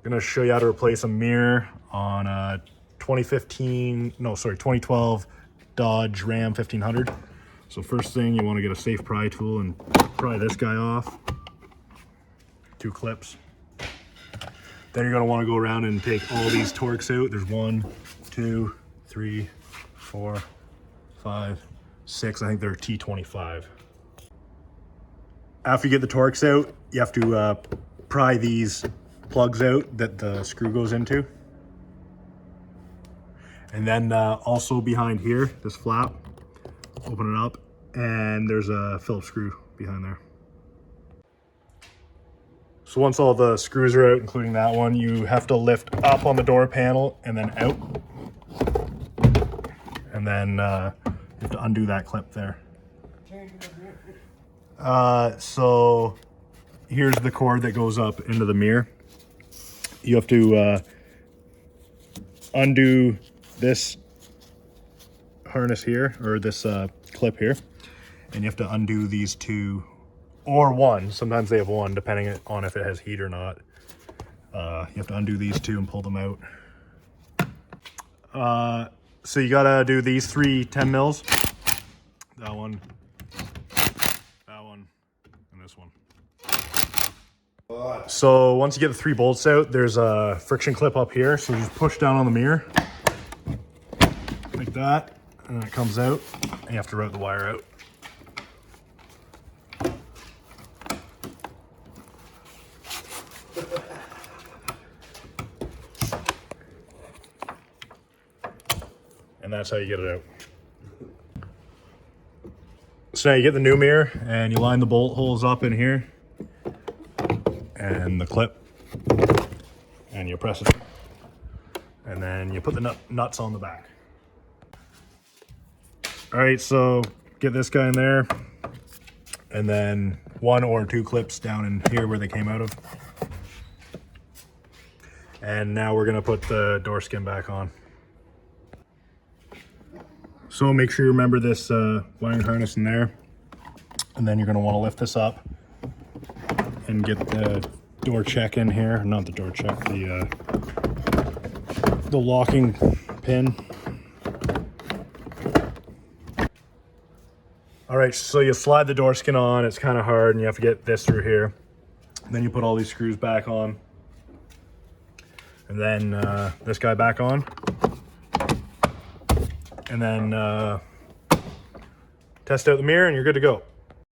Gonna show you how to replace a mirror on a 2012 Dodge Ram 1500. So first thing, you want to get a safe pry tool and pry this guy off. 2 clips. Then you're gonna want to go around and take all these Torx out. There's 1, 2, 3, 4, 5, 6. I think they're T25. After you get the Torx out, you have to pry these plugs out that the screw goes into. And then also behind here, this flap, open it up, and there's a Phillips screw behind there. So once all the screws are out, including that one, you have to lift up on the door panel and then out. And then you have to undo that clip there. So here's the cord that goes up into the mirror. You have to undo this harness here, or this clip here, and you have to undo these 2, or 1. Sometimes they have 1, depending on if it has heat or not. You have to undo these 2 and pull them out. So you gotta do these 3 10 mils. That one, and this one. So once you get the 3 bolts out, there's a friction clip up here. So you just push down on the mirror like that, and then it comes out, and you have to route the wire out. And that's how you get it out. So now you get the new mirror and you line the bolt holes up in here and the clip, and you press it, and then you put the nuts on the back. All right, so get this guy in there, and then 1 or 2 clips down in here where they came out of. And now we're gonna put the door skin back on. So make sure you remember this wiring harness in there, and then you're gonna wanna lift this up and get the door check in here. Not the door check, the locking pin. All right, so you slide the door skin on. It's kind of hard, and you have to get this through here. And then you put all these screws back on, and then this guy back on, and then test out the mirror, and you're good to go.